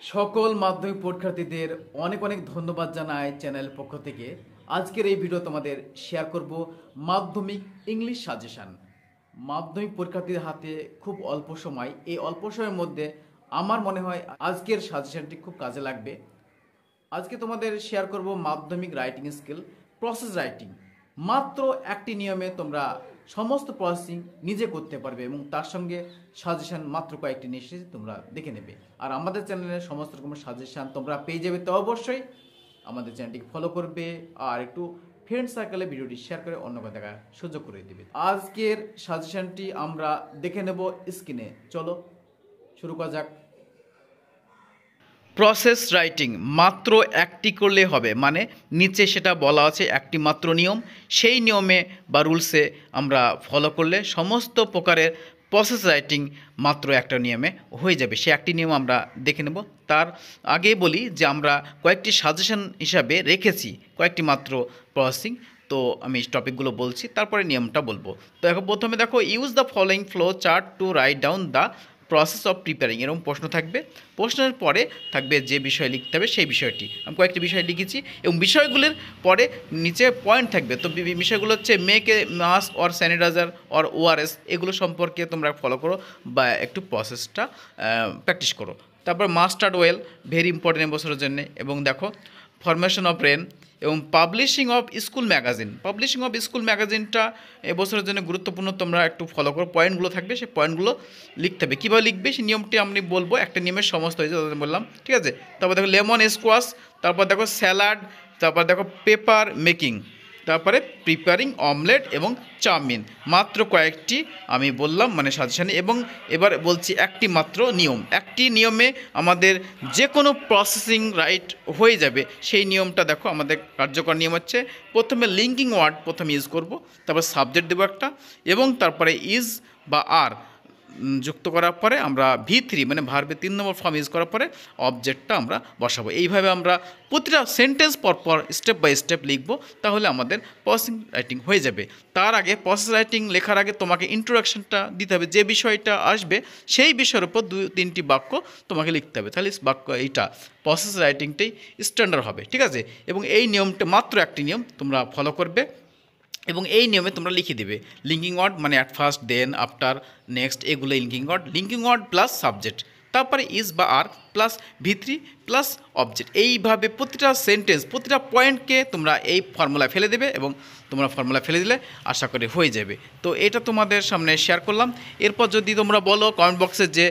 সকল মাধ্যমিক পরীক্ষার্থীদের অনেক অনেক ধন্যবাদ জানাই চ্যানেল পক্ষ থেকে। আজকের এই ভিডিও তোমাদের শেয়ার করব মাধ্যমিক ইংলিশ সাজেশন। মাধ্যমিক পরীক্ষার্থীদের হাতে খুব অল্প সময়, এই অল্প সময়ের মধ্যে আমার মনে হয় আজকের সাজেশনটি খুব কাজে লাগবে। আজকে তোমাদের শেয়ার করব মাধ্যমিক রাইটিং স্কিল, প্রসেস রাইটিং। মাত্র একটি নিয়মে তোমরা সমস্ত প্রসেসিং নিজে করতে পারবে এবং তার সঙ্গে সাজেশন মাত্র কয়েকটি নিয়ে এসে তোমরা দেখে নেবে। আর আমাদের চ্যানেলে সমস্ত রকম সাজেশন তোমরা পেয়ে যাবে, তো অবশ্যই আমাদের চ্যানেলটিকে ফলো করবে আর একটু ফ্রেন্ড সার্কেলে ভিডিওটি শেয়ার করে অন্যকে দেখার সুযোগ করে দেবে। আজকের সাজেশনটি আমরা দেখে নেব স্ক্রিনে। চলো শুরু করা যাক। প্রসেস রাইটিং মাত্র একটি করলে হবে, মানে নিচে সেটা বলা আছে একটি মাত্র নিয়ম, সেই নিয়মে বা রুলসে আমরা ফলো করলে সমস্ত প্রকারের প্রসেস রাইটিং মাত্র একটা নিয়মে হয়ে যাবে। সে একটি নিয়ম আমরা দেখে নেব। তার আগে বলি যে আমরা কয়েকটি সাজেশন হিসাবে রেখেছি কয়েকটি মাত্র প্রসেসিং। তো আমি টপিকগুলো বলছি, তারপরে নিয়মটা বলবো। তো এখন প্রথমে দেখো, use the following flow chart to write down the process of preparing, এরকম প্রশ্ন থাকবে। প্রশ্নের পরে থাকবে যে বিষয় লিখতে হবে সেই বিষয়টি। আমি কয়েকটি বিষয় লিখেছি এবং বিষয়গুলির পরে নিচে পয়েন্ট থাকবে। তো বিষয়গুলো হচ্ছে make a mask or sanitiser or ORS, এগুলো সম্পর্কে তোমরা ফলো করো বা একটু প্রসেসটা প্র্যাকটিস করো। তারপর মাস্টার্ড ওয়েল, ভেরি ইম্পর্টেন্ট এবছরের জন্য। এবং দেখো ফরমেশন অফ রেন এবং publishing of school magazine. Publishing of school ম্যাগাজিনটা এবছরের জন্য গুরুত্বপূর্ণ, তোমরা একটু ফলো করো। পয়েন্টগুলো থাকবে, সেই পয়েন্টগুলো লিখতে হবে। কীভাবে লিখবে সেই নিয়মটি আমি বলবো, একটা নিয়মের সমস্ত হয়েছে বললাম, ঠিক আছে। তারপর দেখো লেমন স্কোয়াশ, তারপর দেখো স্যালাড, তারপর দেখো পেপার মেকিং, তারপরে প্রিপেয়ারিং অমলেট এবং চাউমিন। মাত্র কয়েকটি আমি বললাম মানে সাজেশানে। এবং এবার বলছি একটি মাত্র নিয়ম, একটি নিয়মে আমাদের যে কোনো প্রসেসিং রাইট হয়ে যাবে। সেই নিয়মটা দেখো, আমাদের কার্যকর নিয়ম হচ্ছে প্রথমে লিঙ্কিং ওয়ার্ড প্রথমে ইউজ করব, তারপর সাবজেক্ট দেবো একটা, এবং তারপরে ইজ বা আর যুক্ত করার পরে আমরা V3 মানে ভার্বের 3 নম্বর ফর্ম ইউজ করার পরে অবজেক্টটা আমরা বসাবো। এইভাবে আমরা প্রতিটা সেন্টেন্স পরপর স্টেপ বাই স্টেপ লিখবো, তাহলে আমাদের প্রসেসিং রাইটিং হয়ে যাবে। তার আগে প্রসেস রাইটিং লেখার আগে তোমাকে ইন্ট্রোডাকশনটা দিতে হবে, যে বিষয়টা আসবে সেই বিষয়ের উপর 2-3টি বাক্য তোমাকে লিখতে হবে, তাহলে বাক্য এইটা প্রসেস রাইটিংটাই স্ট্যান্ডার্ড হবে, ঠিক আছে। এবং এই নিয়মটা মাত্র একটি নিয়ম, তোমরা ফলো করবে এবং এই নিয়মে তোমরা লিখে দেবে লিঙ্কিং ওয়ার্ড মানে at first, then, after, next, এগুলো লিঙ্কিং ওয়ার্ড প্লাস সাবজেক্ট, তারপরে ইজ বা আর প্লাস V3 প্লাস অবজেক্ট। এইভাবে প্রতিটা সেন্টেন্স প্রতিটা পয়েন্টকে তোমরা এই ফর্মুলায় ফেলে দেবে এবং তোমরা ফর্মুলা ফেলে দিলে আশা করি হয়ে যাবে। তো এটা তোমাদের সামনে শেয়ার করলাম। এরপর যদি তোমরা বলো কমেন্ট বক্সে যে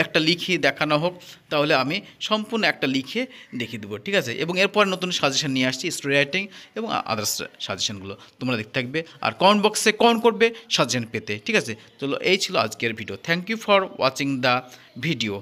একটা লিখে দেখানো হোক, তাহলে আমি সম্পূর্ণ একটা লিখে দেখিয়ে দেবো, ঠিক আছে। এবং এরপর নতুন সাজেশন নিয়ে আসছি, স্টোরি রাইটিং এবং আদার্স সাজেশনগুলো তোমরা দেখতে থাকবে আর কমেন্ট বক্সে কমেন্ট করবে সাজেশন পেতে, ঠিক আছে। চলো, এই ছিল আজকের video. Thank you for watching the video.